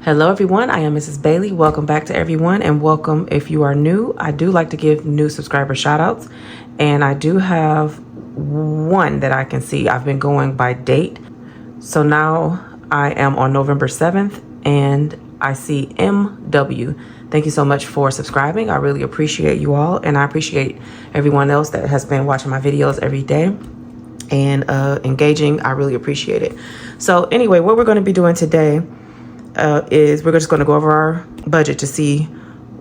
Hello everyone, I am Mrs. Bailey. Welcome back to everyone, and welcome if you are new. I do like to give new subscriber shout outs, and I do have one that I can see. I've been going by date. So now I am on November 7th and I see MW. Thank you so much for subscribing. I really appreciate you all, and I appreciate everyone else that has been watching my videos every day and engaging. I really appreciate it. So anyway, what we're going to be doing today is we're just going to go over our budget to see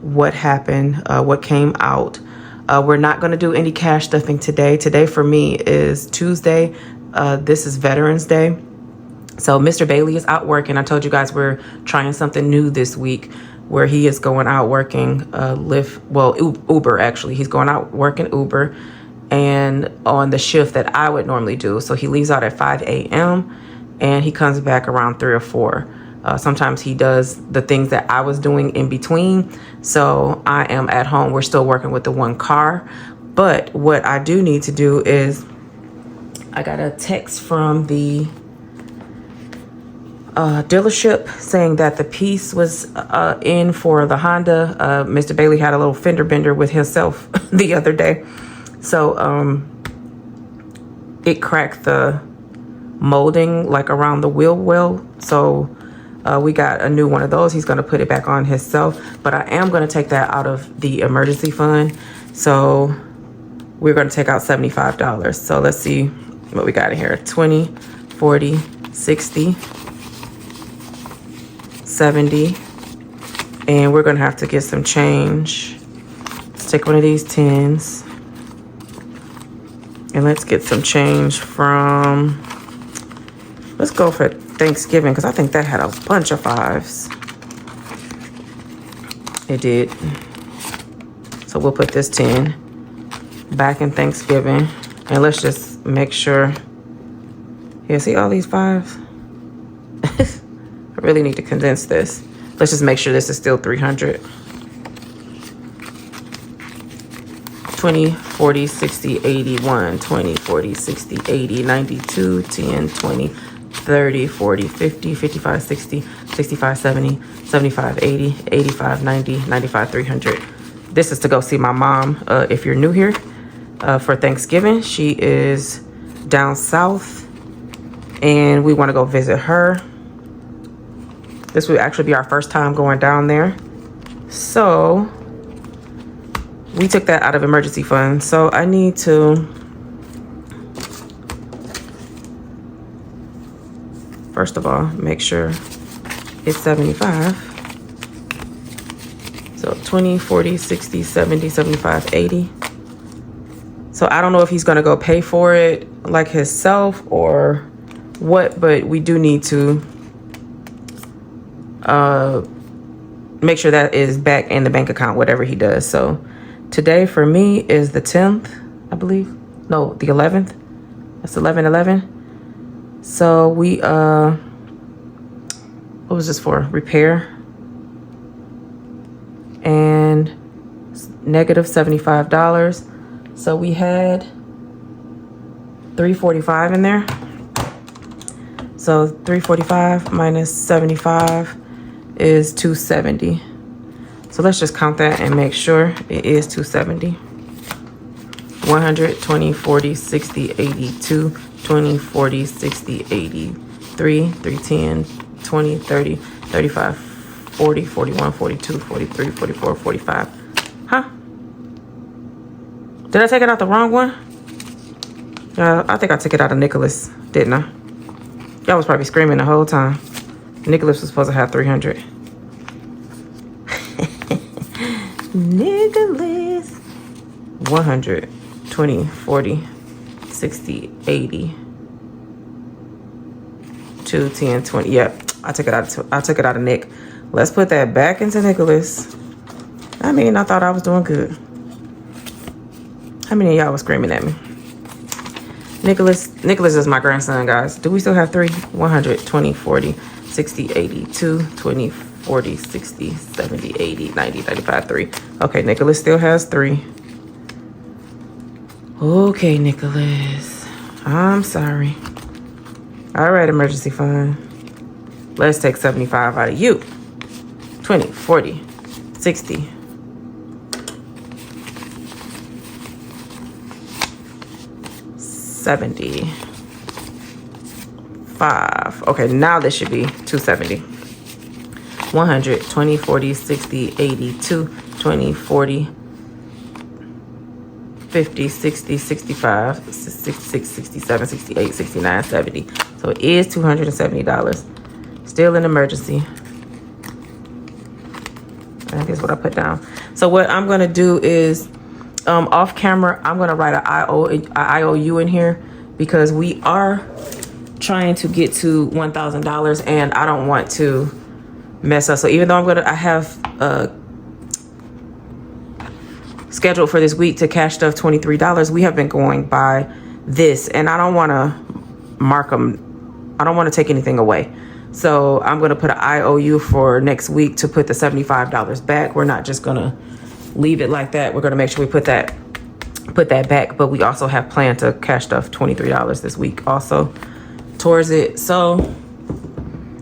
what happened, what came out. We're not going to do any cash stuffing today. Today for me is Tuesday. This is Veterans Day. So Mr. Bailey is out working. I told you guys we're trying something new this week where he is going out working Uber actually. He's going out working Uber and on the shift that I would normally do. So he leaves out at 5 a.m. and he comes back around 3 or 4. Sometimes he does the things that I was doing in between. So I am at home. We're still working with the one car. But what I do need to do is I got a text from the dealership saying that the piece was in for the Honda. Mr. Bailey had a little fender bender with himself the other day. So it cracked the molding like around the wheel well. So we got a new one of those. He's going to put it back on himself, but I am going to take that out of the emergency fund. So we're going to take out $75. So let's see what we got in here. 20, 40, 60, 70. And we're going to have to get some change. Let's take one of these 10s. And let's get some change from, let's go for Thanksgiving, because I think that had a bunch of 5s. It did. So we'll put this 10 back in Thanksgiving. And let's just make sure. Here, see all these 5s? I really need to condense this. Let's just make sure this is still 300. 20, 40, 60, 81, 20, 40, 60, 80, 92, 10, 20, 30, 40, 50, 55, 60, 65, 70, 75, 80, 85, 90, 95, 300. This is to go see my mom. If you're new here, for Thanksgiving, she is down south and we want to go visit her. This would actually be our first time going down there. So we took that out of emergency fund. So I need to, first of all, make sure it's 75. So 20, 40, 60, 70, 75, 80. So I don't know if he's gonna go pay for it like himself or what, but we do need to make sure that is back in the bank account, whatever he does. So today for me is the 10th, I believe. No, the 11th. That's 11/11. So we, what was this for? Repair. And negative $75. So we had $345 in there. So 345 minus 75 is 270. So let's just count that and make sure it is 270. 100, 20, 40, 60, 82, 20, 40, 60, 83, 310, 20, 30, 35, 40, 41, 42, 43, 44, 45. Huh? Did I take it out the wrong one? I think I took it out of Nicholas, didn't I? Y'all was probably screaming the whole time. Nicholas was supposed to have 300. Nicholas. 100, 20, 40, 60, 80, 2, 10, 20. Yep, I took it out of Nick. Let's put that back into Nicholas. I mean, I thought I was doing good. How many of y'all was screaming at me? Nicholas is my grandson, guys. Do we still have 3? 100, 20, 40, 60, 80, 2, 20, 40, 60, 70, 80, 90, 95, 3. Okay, Nicholas still has 3. Okay, Nicholas. I'm sorry. All right, emergency fund. Let's take 75 out of you. 20, 40, 60, 75. Okay, now this should be 270. 100, 20, 40, 60, 80, 2, 20, 40, 50, 60, 65, 66, 67, 68, 69, 70. So it is $270. Still an emergency. That is what I put down. So what I'm going to do is, off camera, I'm going to write an IOU in here because we are trying to get to $1,000 and I don't want to mess up. So even though I have scheduled for this week to cash stuff $23, we have been going by this and I don't want to mark them. I don't want to take anything away. So I'm going to put an IOU for next week to put the $75 back. We're not just going to leave it like that. We're going to make sure we put that back. But we also have planned to cash stuff $23 this week also towards it. So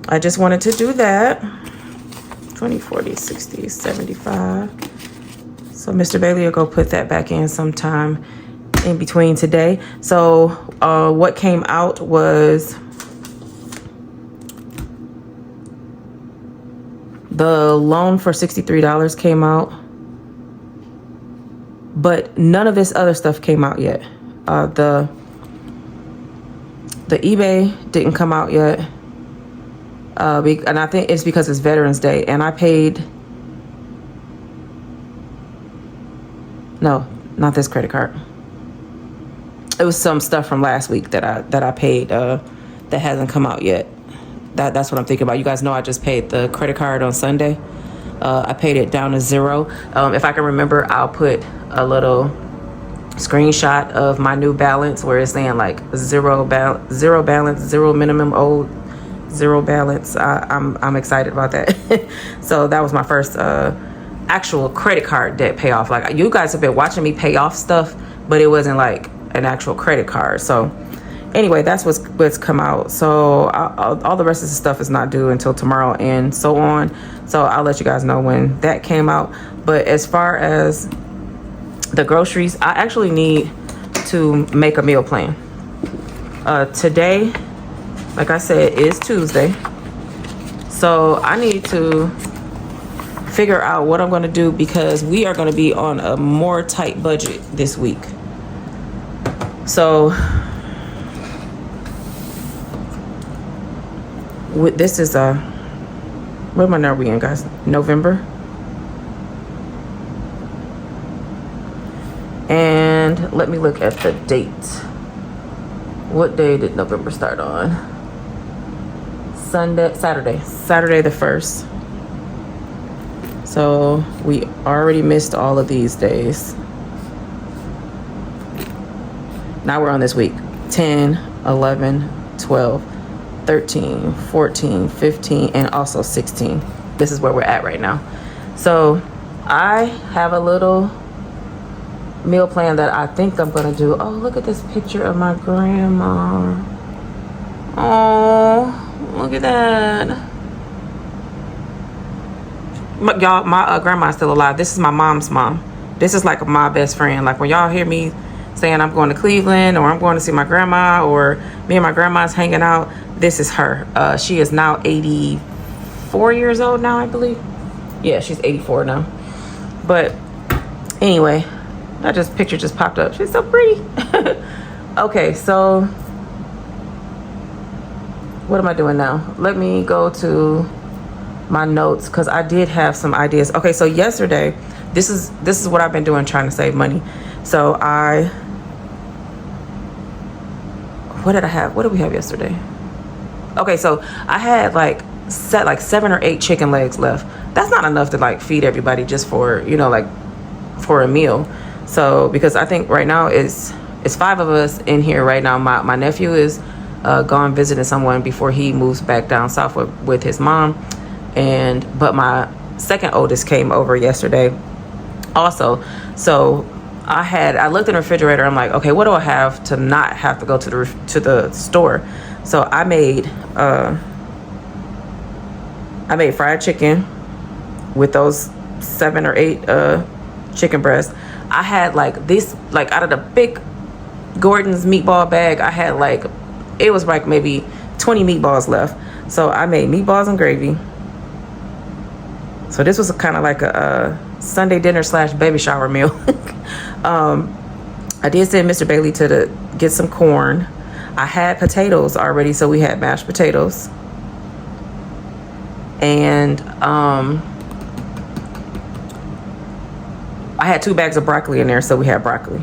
I just wanted to do that. 20, 40, 60, 75. So Mr. Bailey will go put that back in sometime in between today. So what came out was the loan for $63 came out, but none of this other stuff came out yet. The eBay didn't come out yet, and I think it's because it's Veterans Day, and I paid. No, not this credit card. It was some stuff from last week that I paid that hasn't come out yet. That's what I'm thinking about. You guys know I just paid the credit card on Sunday. I paid it down to $0. If I can remember, I'll put a little screenshot of my new balance where it's saying like zero balance, zero minimum owed, zero balance. I'm excited about that. So that was my first actual credit card debt payoff. Like you guys have been watching me pay off stuff, but it wasn't like an actual credit card. So anyway, that's what's come out. So all the rest of the stuff is not due until tomorrow and so on. So I'll let you guys know when that came out. But as far as the groceries, I actually need to make a meal plan. Today, like I said, is Tuesday. So I need to figure out what I'm going to do because we are going to be on a more tight budget this week. So this is what month are we in, guys? November. And let me look at the date. What day did November start on? Saturday the 1st. So we already missed all of these days. Now we're on this week. 10, 11, 12, 13, 14, 15, and also 16. This is where we're at right now. So I have a little meal plan that I think I'm gonna do. Oh, look at this picture of my grandma. Oh, look at that. Y'all, my grandma's still alive. This is my mom's mom. This is like my best friend. Like when y'all hear me saying I'm going to Cleveland or I'm going to see my grandma or me and my grandma's hanging out, this is her. She is now 84 years old now, I believe. Yeah, she's 84 now. But anyway, that picture just popped up. She's so pretty. Okay, so what am I doing now? Let me go to my notes because I did have some ideas. Okay, so yesterday, this is what I've been doing trying to save money. So what did I have? What did we have yesterday? Okay, so I had like 7 or 8 chicken legs left. That's not enough to like feed everybody just for, like for a meal. So because I think right now it's 5 of us in here right now. My nephew is gone visiting someone before he moves back down south with his mom. But my second oldest came over yesterday also. So I looked in the refrigerator. I'm like, okay, what do I have to not have to go to the store? So I made fried chicken, with those 7 or 8 chicken breasts. I had like this, like out of the big Gordon's meatball bag, I had like, it was like maybe 20 meatballs left. So I made meatballs and gravy. So this was kind of like a Sunday dinner / baby shower meal. I did send Mr. Bailey to get some corn. I had potatoes already, so we had mashed potatoes. And I had 2 bags of broccoli in there, so we had broccoli.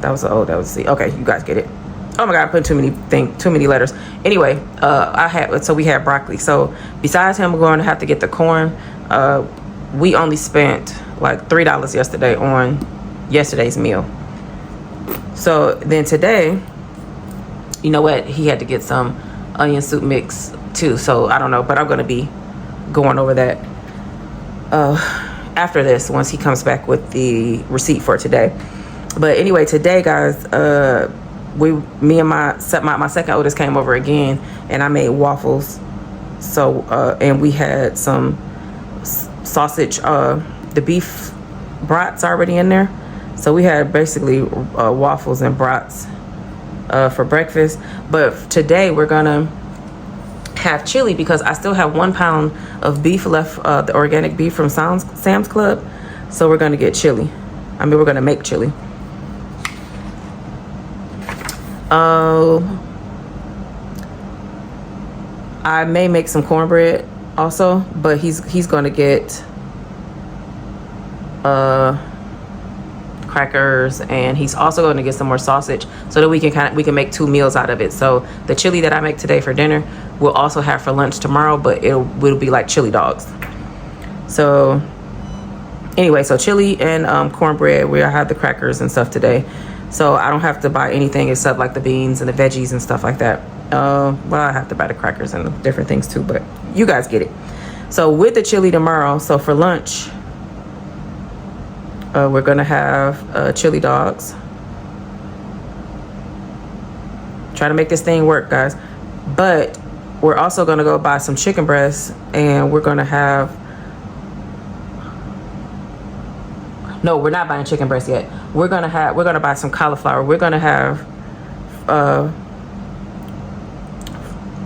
That was that was C. Okay, you guys get it. Oh my god, I put too many letters. Anyway, we had broccoli. So besides him going to have to get the corn, we only spent like $3 yesterday on yesterday's meal. So then today, you know what? He had to get some onion soup mix too. So I don't know, but I'm gonna be going over that after this, once he comes back with the receipt for today. But anyway, today, guys, me and my second oldest came over again, and I made waffles. So and we had some sausage, the beef brats already in there. So we had basically waffles and brats for breakfast. But today we're gonna have chili because I still have 1 pound of beef left, the organic beef from Sam's Club. So we're gonna get chili. We're gonna make chili. I may make some cornbread also, but he's gonna get crackers, and he's also going to get some more sausage so that we can make 2 meals out of it. So the chili that I make today for dinner we'll also have for lunch tomorrow, but it will be like chili dogs. So anyway, so chili and cornbread. We'll have the crackers and stuff today, so I don't have to buy anything except like the beans and the veggies and stuff like that. Well, I have to buy the crackers and the different things too, but you guys get it. So with the chili tomorrow, so for lunch we're gonna have chili dogs. Try to make this thing work, guys. But we're also gonna go buy some chicken breasts, and we're gonna have, no, we're not buying chicken breasts yet. We're gonna buy some cauliflower. We're gonna have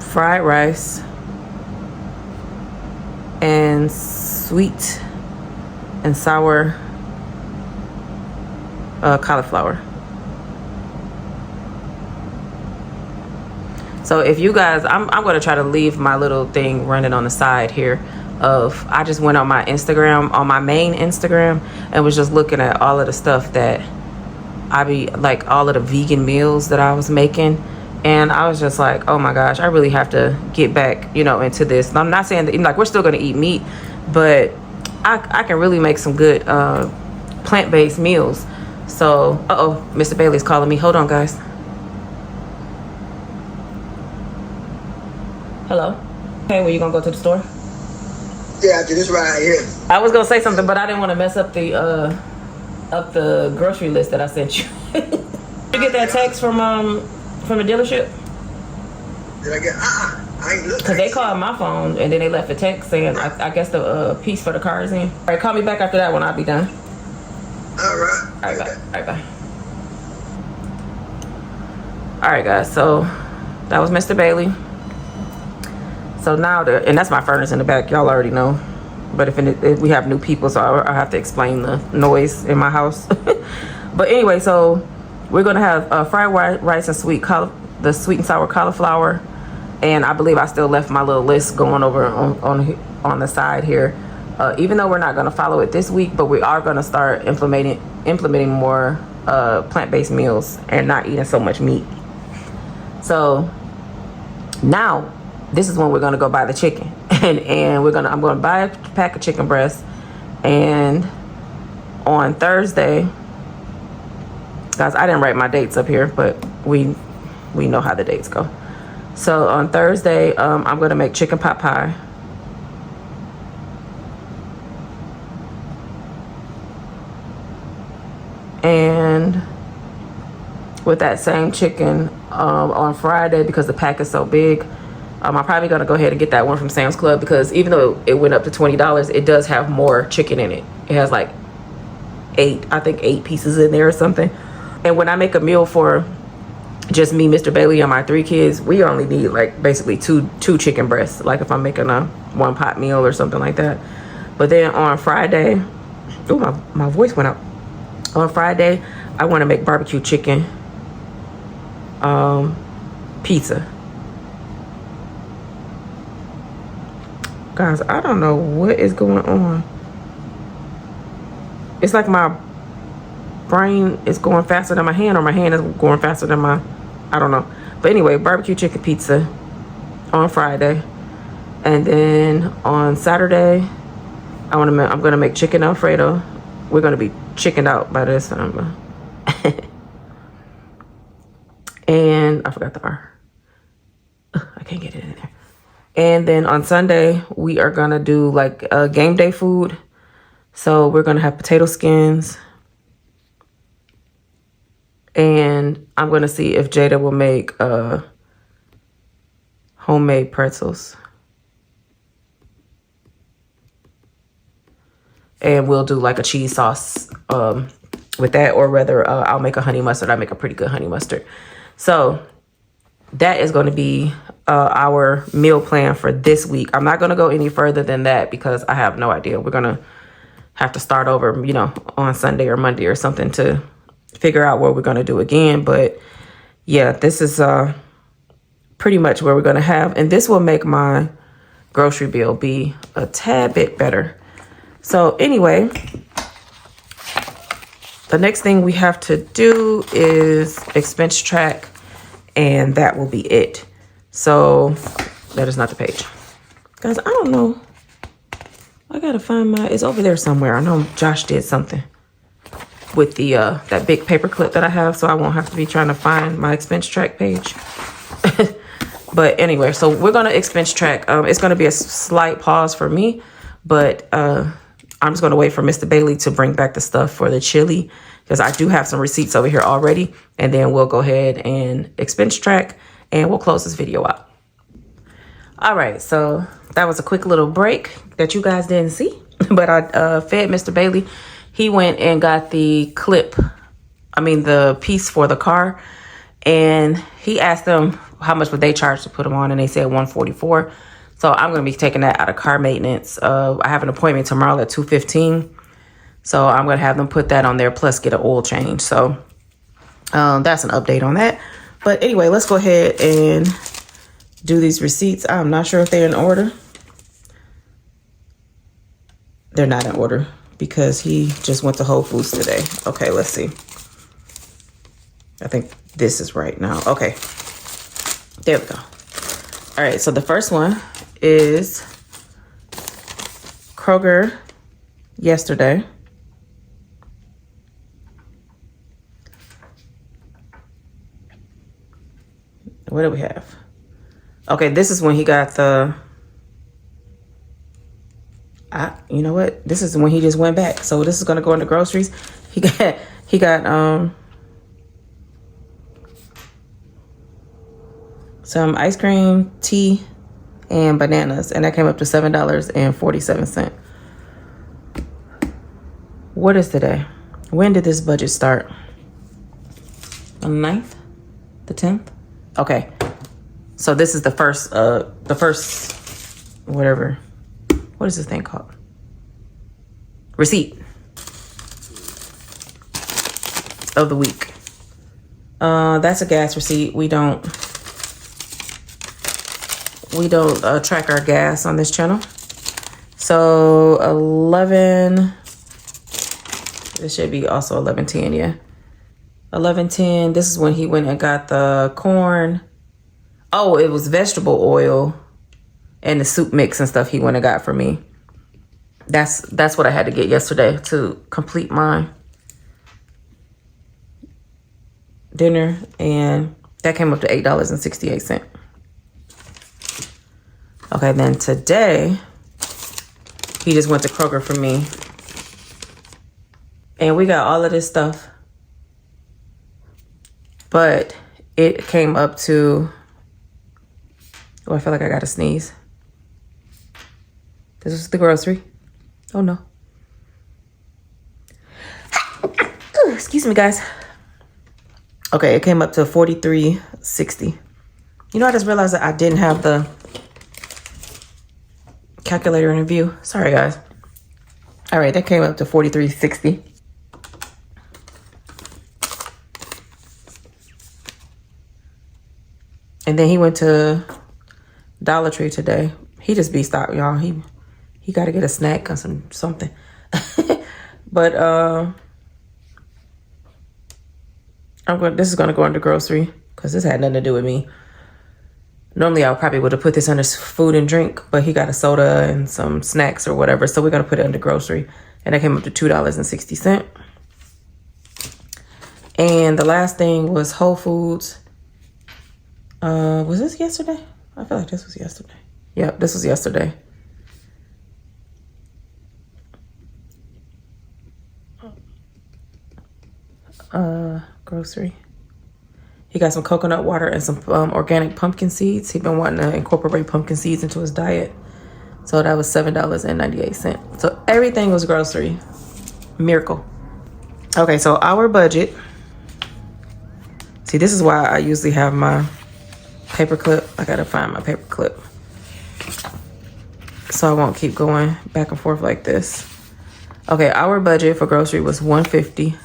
fried rice and sweet and sour cauliflower. So if you guys, I'm going to try to leave my little thing running on the side here of, I just went on my Instagram, on my main Instagram, and was just looking at all of the stuff that I be like, all of the vegan meals that I was making. And I was just like, oh my gosh, I really have to get back, into this. And I'm not saying that, like, we're still going to eat meat, but I can really make some good plant-based meals. So, Mr. Bailey's calling me. Hold on, guys. Hello? Hey, were you gonna go to the store? Yeah, after this ride here. I was gonna say something, but I didn't want to mess up the grocery list that I sent you. Did you get that text from the dealership? Did I get? I ain't looked. Because they called my phone and then they left a text saying, I guess the piece for the car is in. All right, call me back after that when I'll be done. All right. All right, bye. All right, bye. All right, guys. So that was Mr. Bailey. So now, and that's my furnace in the back. Y'all already know. But if we have new people, so I have to explain the noise in my house. But anyway, so we're going to have fried rice and the sweet and sour cauliflower. And I believe I still left my little list going over on the side here. Even though we're not going to follow it this week, but we are going to start implementing more plant-based meals and not eating so much meat. So now this is when we're going to go buy the chicken. And I'm going to buy a pack of chicken breasts. And on Thursday, guys, I didn't write my dates up here, but we know how the dates go. So on Thursday, I'm going to make chicken pot pie. And with that same chicken, on Friday, because the pack is so big, I'm probably gonna go ahead and get that one from Sam's Club because even though it went up to $20, it does have more chicken in it. It has like eight pieces in there or something. And when I make a meal for just me, Mr. Bailey, and my 3 kids, we only need like basically two chicken breasts, like if I'm making a 1-pot meal or something like that. But then on Friday, oh, my voice went out. On Friday, I want to make barbecue chicken pizza. Guys, I don't know what is going on. It's like my brain is going faster than my hand, or my hand is going faster than my, I don't know. But anyway, barbecue chicken pizza on Friday. And then on Saturday, I'm gonna make chicken Alfredo. We're gonna be chickened out by this time. And I forgot the R. I can't get it in there. And then on Sunday, we are gonna do like a game day food. So we're gonna have potato skins. And I'm gonna see if Jada will make homemade pretzels. And we'll do like a cheese sauce with that, or rather I'll make a honey mustard. I make a pretty good honey mustard. So that is going to be our meal plan for this week. I'm not going to go any further than that because I have no idea. We're going to have to start over, you know, on Sunday or Monday or something to figure out what we're going to do again. But yeah, this is pretty much where we're going to have. And this will make my grocery bill be a tad bit better. So anyway, the next thing we have to do is expense track, and that will be it. So that is not the page. Guys, I don't know. I gotta find it's over there somewhere. I know Josh did something with the that big paper clip that I have, so I won't have to be trying to find my expense track page. But anyway, so we're gonna expense track. It's gonna be a slight pause for me, but I'm just going to wait for Mr. Bailey to bring back the stuff for the chili because I do have some receipts over here already. And then we'll go ahead and expense track and we'll close this video out. All right. So that was a quick little break that you guys didn't see, but I fed Mr. Bailey. He went and got the the piece for the car. And he asked them how much would they charge to put them on. And they said $144. So I'm going to be taking that out of car maintenance. I have an appointment tomorrow at 2:15. So I'm going to have them put that on there plus get an oil change. So that's an update on that. But anyway, let's go ahead and do these receipts. I'm not sure if they're in order. They're not in order because he just went to Whole Foods today. Okay, let's see. I think this is right now. Okay, there we go. All right, so the first one is Kroger yesterday. What do we have? Okay, this is when he got the, you know what? This is when he just went back. So this is gonna go into groceries. He got some ice cream, tea, and bananas, and that came up to $7.47. What is today? When did this budget start? On the 9th? The 10th? Okay. So this is the first, whatever. What is this thing called? Receipt of the week. That's a gas receipt. We don't track our gas on this channel. So 11, this should be also 11:10, yeah. 11:10, this is when he went and got the corn. Oh, it was vegetable oil and the soup mix and stuff he went and got for me. That's what I had to get yesterday to complete my dinner, and that came up to $8.68. Okay, then today, he just went to Kroger for me. And we got all of this stuff. But it came up to Oh, I feel like I gotta sneeze. This is the grocery. Oh no. Excuse me, guys. Okay, it came up to $43.60. You know, I just realized that I didn't have the calculator in view. Sorry, guys. All right, that came up to $43.60. And then he went to Dollar Tree today. He just be stopped, y'all. He got to get a snack or something. But this is gonna go under grocery because this had nothing to do with me. Normally I probably would have put this under food and drink, but he got a soda and some snacks or whatever, so we're gonna put it under grocery, and that came up to $2.60. And the last thing was Whole Foods. Was this yesterday? I feel like this was yesterday. Yep, this was yesterday. Grocery. He got some coconut water and some organic pumpkin seeds. He's been wanting to incorporate pumpkin seeds into his diet. So that was $7.98. So everything was grocery. Miracle. Okay, so our budget. See, this is why I usually have my paper clip. I gotta find my paper clip, so I won't keep going back and forth like this. Okay, our budget for grocery was $150.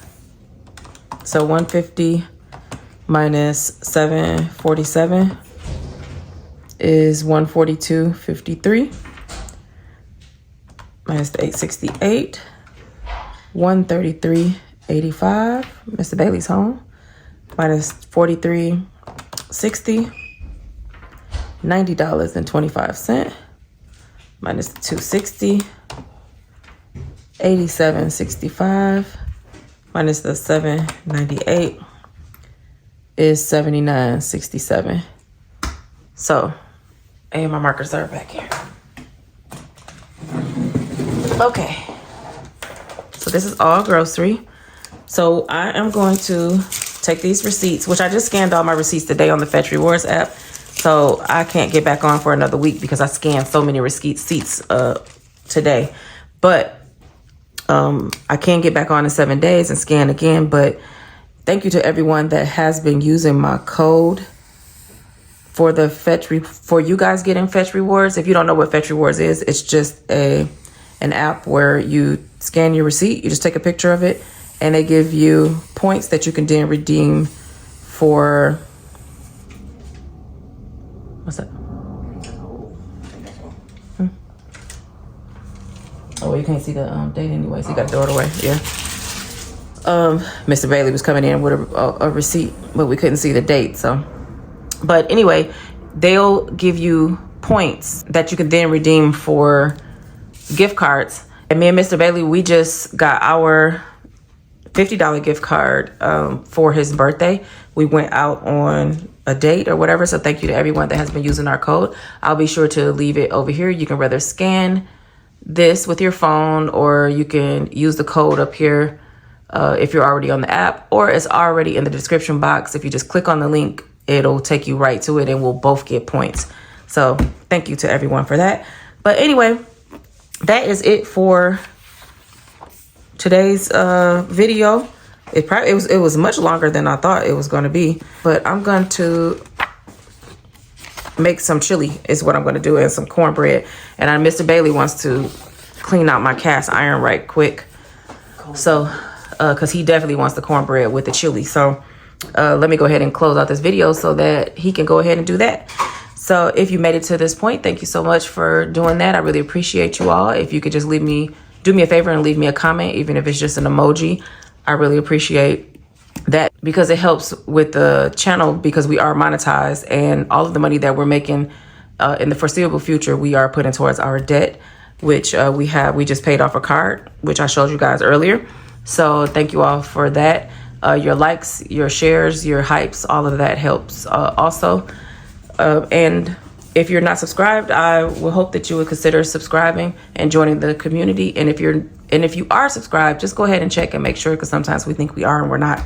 So $150 minus $747 is $142.53. Minus the $868, $133.85. Mr. Bailey's home. Minus $43.60, $90.25. Minus the $260, $87.65. Minus the $798 is $79.67. So, and my markers are back here. Okay. So this is all grocery. So I am going to take these receipts, which I just scanned all my receipts today on the Fetch Rewards app. So I can't get back on for another week because I scanned so many receipts today. But I can get back on in 7 days and scan again. But thank you to everyone that has been using my code for the for you guys getting Fetch Rewards. If you don't know what Fetch Rewards is, it's just an app where you scan your receipt, you just take a picture of it, and they give you points that you can then redeem for, what's that? Oh, you can't see the date anyway, so you got to throw it away. Yeah. Mr. Bailey was coming in with a receipt, but we couldn't see the date. So, but anyway, they'll give you points that you can then redeem for gift cards. And me and Mr. Bailey, we just got our $50 gift card for his birthday. We went out on a date or whatever. So thank you to everyone that has been using our code. I'll be sure to leave it over here. You can rather scan this with your phone, or you can use the code up here if you're already on the app, or it's already in the description box. If you just click on the link, it'll take you right to it and we'll both get points. So thank you to everyone for that. But anyway, that is it for today's video. It was much longer than I thought it was going to be, but I'm going to make some chili is what I'm going to do, and some cornbread. And Mr. Bailey wants to clean out my cast iron right quick. So, because he definitely wants the cornbread with the chili. So let me go ahead and close out this video so that he can go ahead and do that. So if you made it to this point, thank you so much for doing that. I really appreciate you all. If you could just do me a favor and leave me a comment, even if it's just an emoji, I really appreciate that, because it helps with the channel, because we are monetized, and all of the money that we're making in the foreseeable future, we are putting towards our debt, which we just paid off a card, which I showed you guys earlier. So thank you all for that. Your likes, your shares, your hypes, all of that helps also. And if you're not subscribed, I will hope that you would consider subscribing and joining the community. And if you are subscribed, just go ahead and check and make sure, because sometimes we think we are and we're not.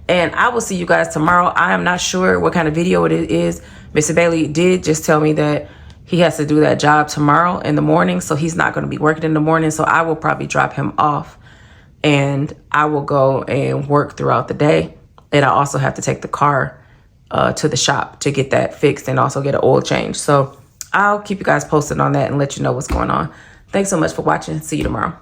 And I will see you guys tomorrow. I am not sure what kind of video it is. Mr. Bailey did just tell me that he has to do that job tomorrow in the morning, so he's not going to be working in the morning. So I will probably drop him off and I will go and work throughout the day. And I also have to take the car to the shop to get that fixed and also get an oil change. So I'll keep you guys posted on that and let you know what's going on. Thanks so much for watching. See you tomorrow.